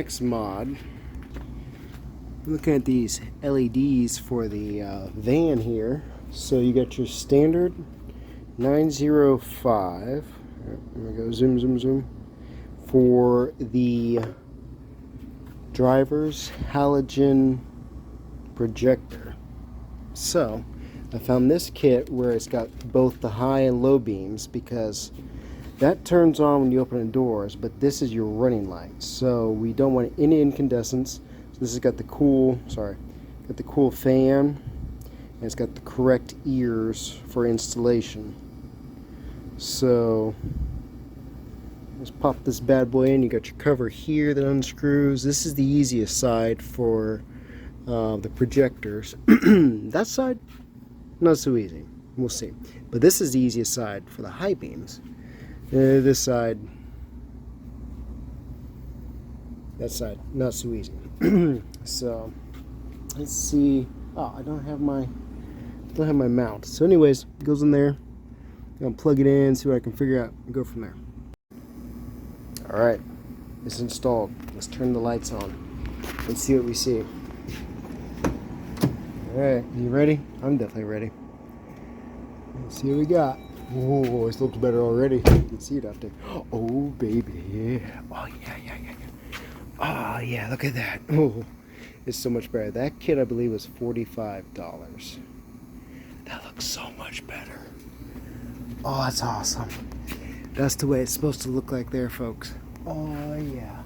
next mod. Looking at these LEDs for the van here. So you got your standard 905. There we go. Zoom, zoom, zoom. For the driver's halogen projector. So I found this kit where it's got both the high and low beams, because that turns on when you open the doors, but this is your running light. So we don't want any incandescence. So this has got the cool, got the cool fan, and it's got the correct ears for installation. So let's pop this bad boy in. You got your cover here that unscrews. This is the easiest side for the projectors. That side, not so easy. We'll see. But this is the easiest side for the high beams. This side, that side, not so easy. So let's see. Oh, I don't have my mount. So anyways, it goes in there. I'm gonna plug it in, see what I can figure out, and go from there. All right, it's installed. Let's turn the lights on and see what we see. All right, you ready? I'm definitely ready. Let's see what we got. Oh, this looks better already. You can see it out there. Oh, baby, yeah. Oh, yeah. Oh, yeah, look at that. Oh, it's so much better. That kit, I believe, was $45. That looks so much better. Oh, that's awesome. That's the way it's supposed to look like there, folks. Oh, yeah.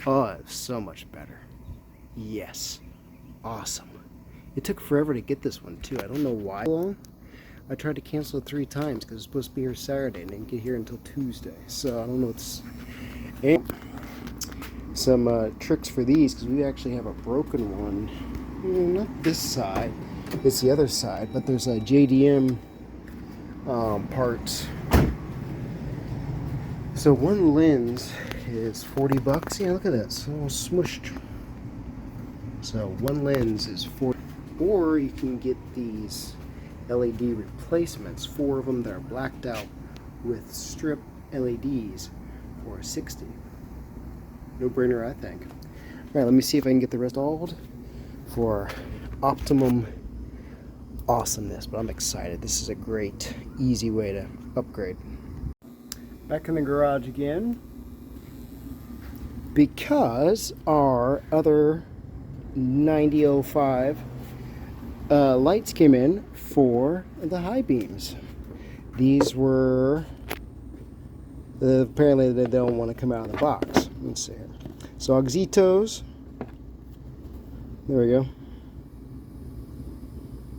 Oh, it's so much better. Yes. Awesome. It took forever to get this one, too. I don't know why. I tried to cancel it 3 times because it was supposed to be here Saturday and didn't get here until Tuesday. So I don't know what's... And some tricks for these, because we actually have a broken one. Not this side. It's the other side. But there's a JDM parts. So one lens is $40. Yeah, look at that. It's all smushed. So one lens is $40. Or you can get these LED replacements, 4 of them that are blacked out with strip LEDs for $60. No brainer, I think. Alright, let me see if I can get the rest installed for optimum awesomeness, but I'm excited. This is a great, easy way to upgrade. Back in the garage again, because our other 9005 lights came in for the high beams. These were apparently they don't want to come out of the box. Let's see here. So Auxitos, there we go,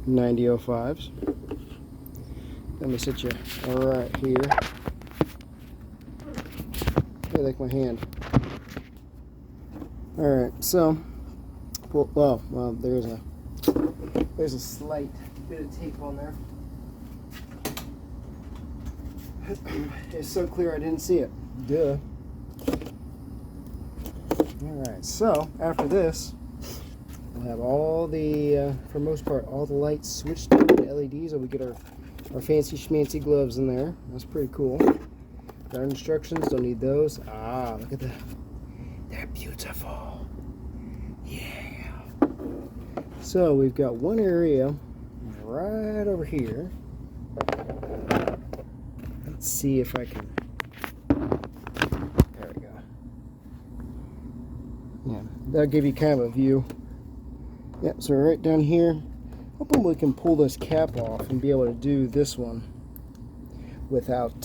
9005s. Let me sit you right here. I like my hand. All right, so well, there's a slight bit of tape on there. It's so clear I didn't see it. Duh. Alright, so after this, we'll have all the, for the most part, all the lights switched to LEDs, and we get our fancy schmancy gloves in there. That's pretty cool. Our instructions, don't need those. Ah, look at that. They're beautiful. Yeah. So we've got one area right over here. Let's see if I can. There we go. Yeah, that'll give you kind of a view. Yep, so right down here. Hoping we can pull this cap off and be able to do this one without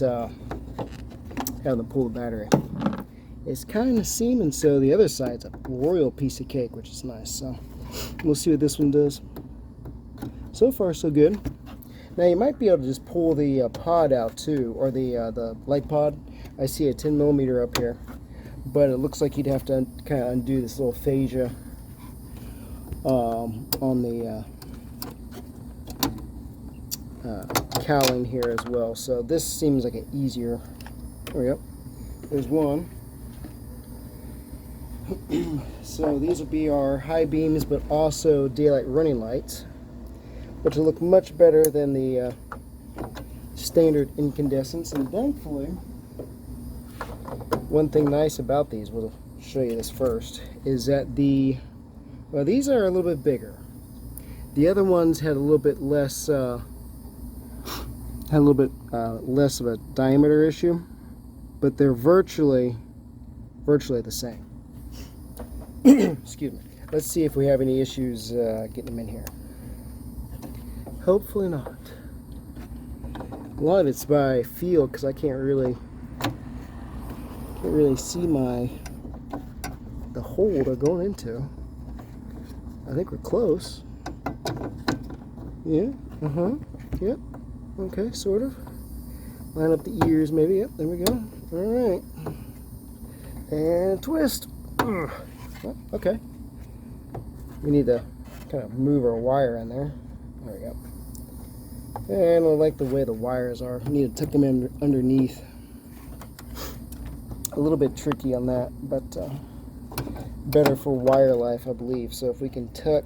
having to pull the battery. It's kind of seeming so. The other side's a royal piece of cake, which is nice. So we'll see what this one does. So far, so good. Now you might be able to just pull the pod out too, or the light pod. I see a 10mm up here, but it looks like you'd have to kind of undo this little fascia on the cowling here as well. So this seems like an easier. There we go. There's one. So these will be our high beams, but also daylight running lights, which will look much better than the standard incandescents. And thankfully, One thing nice about these, we'll show you this first, is that well, these are a little bit bigger. The other ones had a little bit less less of a diameter issue, but they're virtually the same. Excuse me. Let's see if we have any issues getting them in here. Hopefully not. A lot of it's by feel, because I can't really see the hole they're going into. I think we're close. Yeah. Yep. Okay, sort of. Line up the ears, maybe. Yep. There we go. All right. And twist. Oh, okay. We need to kind of move our wire in there. There we go. And I like the way the wires are. We need to tuck them in underneath. A little bit tricky on that, but better for wire life, I believe. So if we can tuck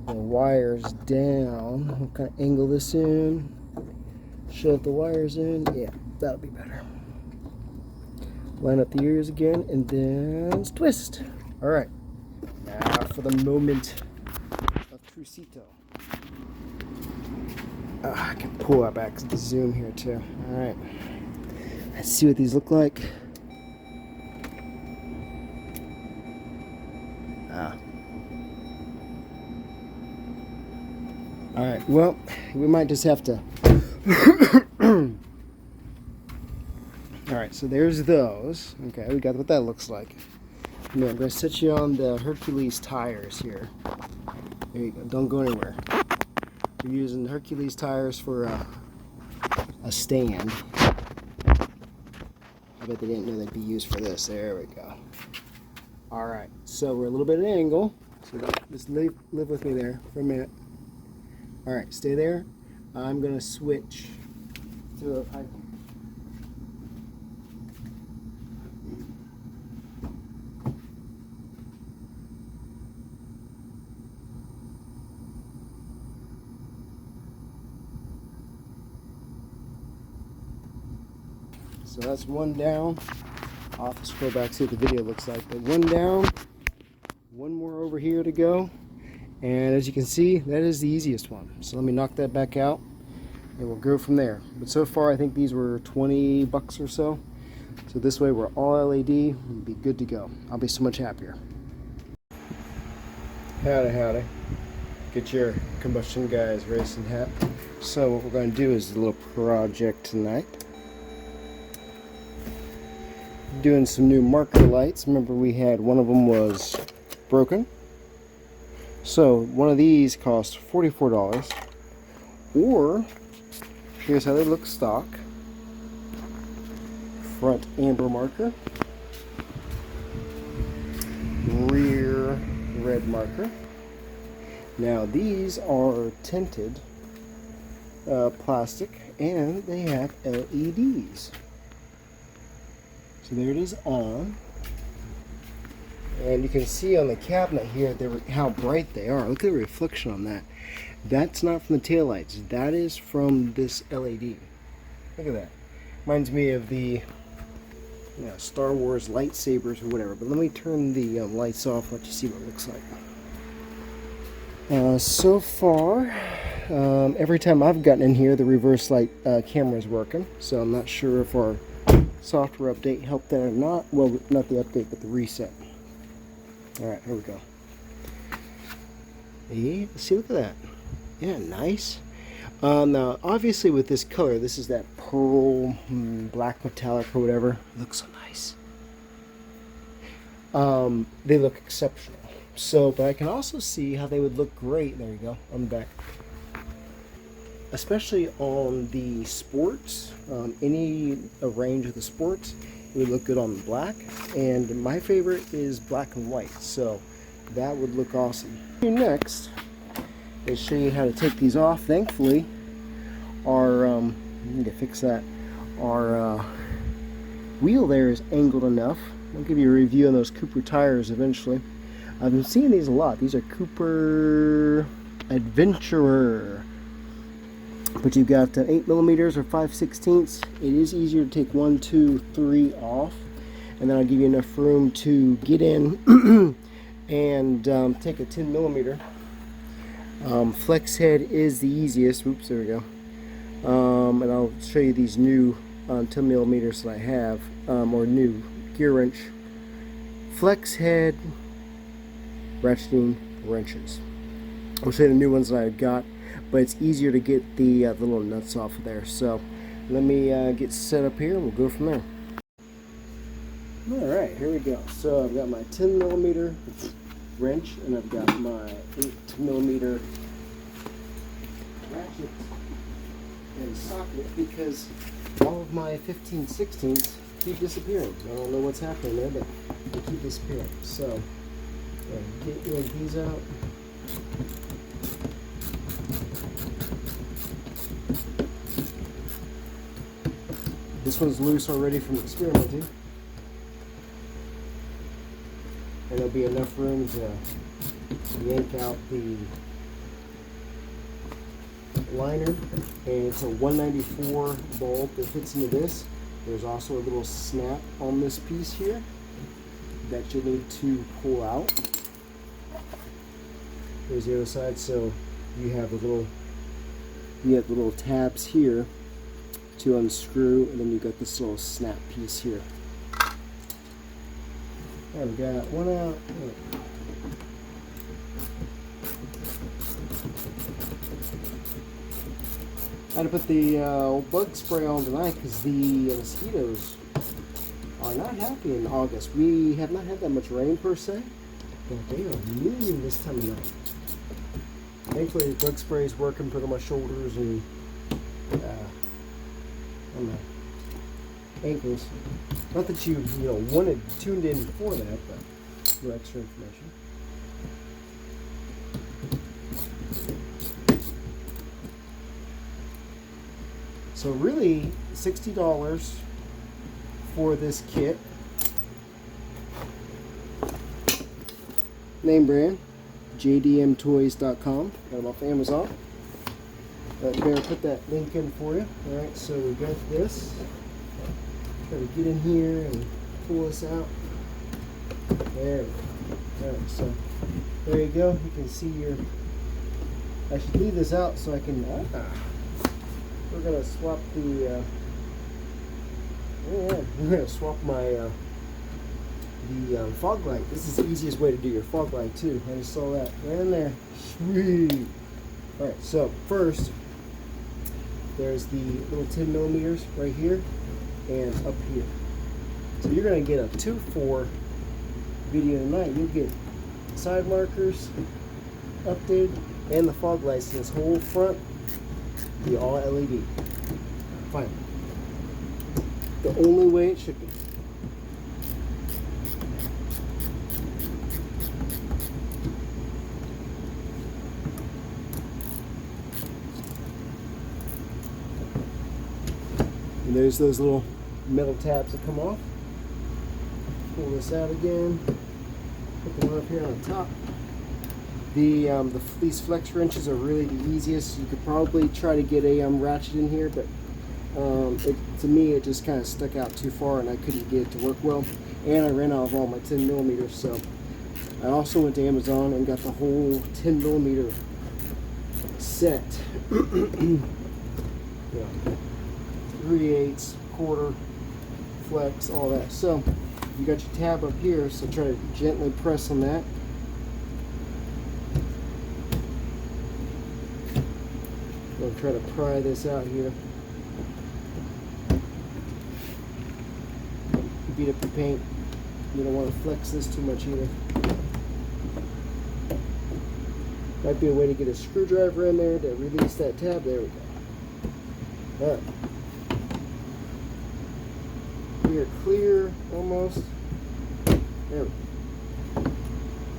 the wires down, we'll kind of angle this in, shove the wires in. Yeah, that'll be better. Line up the ears again, and then twist. All right. Now for the moment of Crucito. I can pull that back to the zoom here too. All right. Let's see what these look like. All right. Well, we might just have to. All right. So there's those. Okay, we got what that looks like. Now I'm going to set you on the Hercules tires here. There you go. Don't go anywhere. We're using Hercules tires for a stand. I bet they didn't know they'd be used for this. There we go. All right. So we're a little bit at an angle. So just live with me there for a minute. All right. Stay there. I'm going to switch to a. So that's one down. I'll have to scroll back, see what the video looks like. But one down, one more over here to go. And as you can see, that is the easiest one. So let me knock that back out and we'll go from there. But so far, I think these were 20 bucks or so. So this way we're all LED, we'll be good to go. I'll be so much happier. Howdy. Get your Combustion Guys racing hat. So what we're going to do is a little project tonight. Doing some new marker lights. Remember we had one of them was broken. So one of these cost $44. Or here's how they look stock. Front amber marker. Rear red marker. Now these are tinted plastic and they have LEDs. So there it is on. And you can see on the cabinet here how bright they are. Look at the reflection on that. That's not from the taillights. That is from this LED. Look at that. Reminds me of the Star Wars lightsabers or whatever. But let me turn the lights off, let you see what it looks like. So far, every time I've gotten in here, the reverse light camera is working. So I'm not sure if our software update helped that or not. Well, not the update, but the reset. Alright, here we go. Hey, see, look at that. Yeah, nice. Now, obviously with this color, this is that pearl, black metallic or whatever. It looks so nice. They look exceptional. So, but I can also see how they would look great. There you go, on the back. Especially on the sports, any range of the sports, it would look good on the black. And my favorite is black and white, so that would look awesome. Next, I'll show you how to take these off. Thankfully, our I need to fix that. Our wheel there is angled enough. I'll give you a review on those Cooper tires eventually. I've been seeing these a lot. These are Cooper Adventurer. but you've got 8 millimeters or 5/16. It is easier to take 1, 2, 3 off, and then I'll give you enough room to get in and take a 10 millimeter. Flex head is the easiest. Oops, there we go. And I'll show you these new 10 millimeters that I have, or new gear wrench. Flex head ratcheting wrenches. I'll show you the new ones that I've got, but it's easier to get the little nuts off of there. So let me get set up here and we'll go from there. Alright, here we go. So I've got my 10 millimeter wrench and I've got my 8 millimeter ratchet and socket, because all of my 15/16s keep disappearing. I don't know what's happening there, but they keep disappearing. So get rid of these out. This one's loose already from experimenting. And there'll be enough room to yank out the liner. And it's a 194 bulb that fits into this. There's also a little snap on this piece here that you'll need to pull out. There's the other side, so you have the little tabs here to unscrew, and then you got this little snap piece here. I've got one out. I had to put the bug spray on tonight because the mosquitoes are not happy in August. We have not had that much rain per se, but they are mean this time of night. Thankfully, the bug spray is working for my shoulders and on my ankles. Not that you tuned in for that, but no extra information. So really, $60 for this kit. Name brand, jdmtoys.com. Got them off Amazon. Bear put that link in for you. Alright, so we got this. Try to get in here and pull this out. There we go. Alright, so there you go. You can see your... I should leave this out so I can... we're going to swap the... we're going to swap my... the fog light. This is the easiest way to do your fog light too. I just saw that right in there. Sweet. Alright, so first there's the little 10 millimeters right here and up here. So you're going to get a 2-4 video tonight. You'll get side markers updated and the fog lights in this whole front be all LED. Fine. The only way it should be. And there's those little metal tabs that come off. Pull this out again. Put the one up here on the top. These flex wrenches are really the easiest. You could probably try to get a ratchet in here, but to me it just kind of stuck out too far and I couldn't get it to work well. And I ran out of all my 10 millimeters, so I also went to Amazon and got the whole 10 millimeter set. Yeah. 3/8, quarter, flex, all that. So you got your tab up here, so try to gently press on that. I'll try to pry this out here. Beat up the paint. You don't want to flex this too much either. Might be a way to get a screwdriver in there to release that tab. There we go. Alright. We are clear almost. There we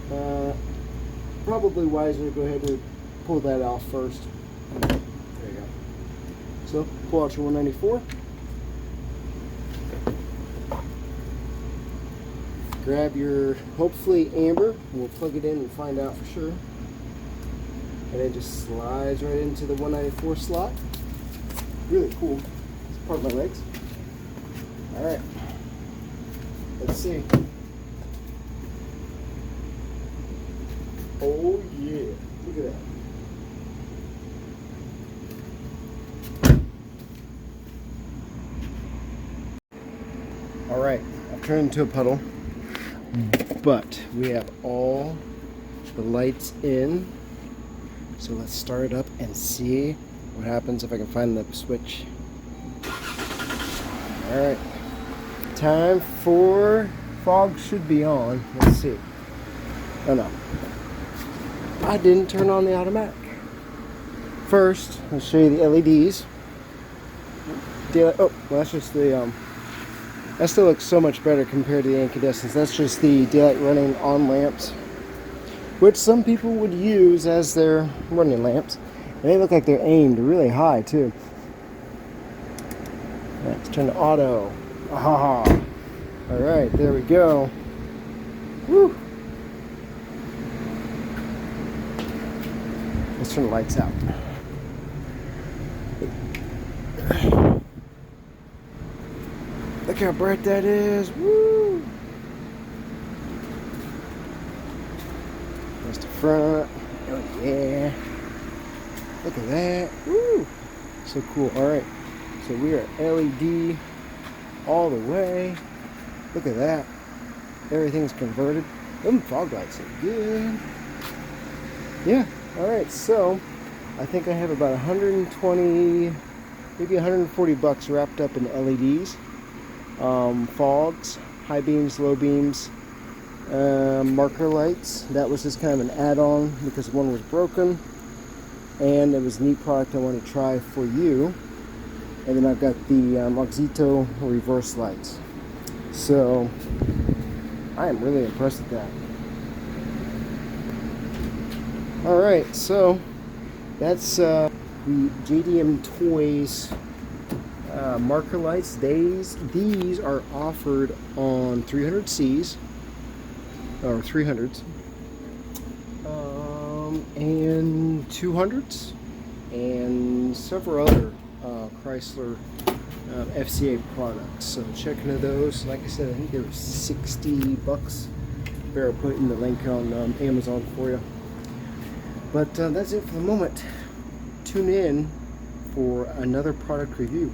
go. Probably wiser to go ahead and pull that off first. There you go. So pull out your 194. Grab your hopefully amber. We'll plug it in and find out for sure. And it just slides right into the 194 slot. really cool. It's part of my legs. All right, let's see. Oh yeah, look at that. All right, I've turned into a puddle, but we have all the lights in. So let's start it up and see what happens if I can find the switch. All right, time for fog should be on. Let's see. Oh no, I didn't turn on the automatic. First, I'll show you the LEDs. Oh, well, that's just the that still looks so much better compared to the incandescents. That's just the daylight running on lamps, which some people would use as their running lamps. And they look like they're aimed really high too. Let's turn to auto. Aha! All right, there we go. Woo! Let's turn the lights out. Look how bright that is. Woo! There's the front. Oh yeah. Look at that. Woo! So cool. Alright. So we are LED all the way. Look at that. Everything's converted. Them fog lights are good. Yeah. Alright, so I think I have about 120, maybe 140 bucks wrapped up in LEDs. Fogs, high beams, low beams, marker lights. That was just kind of an add-on because one was broken, and it was a neat product I wanted to try for you. And then I've got the Oxito reverse lights. So I am really impressed with that. Alright, so that's the JDM Toys marker lights. These are offered on 300Cs or 300s and 200s and several other Chrysler FCA products. So check into those. Like I said, I think they were 60 bucks. Better put in the link on Amazon for you. But that's it for the moment. Tune in for another product review.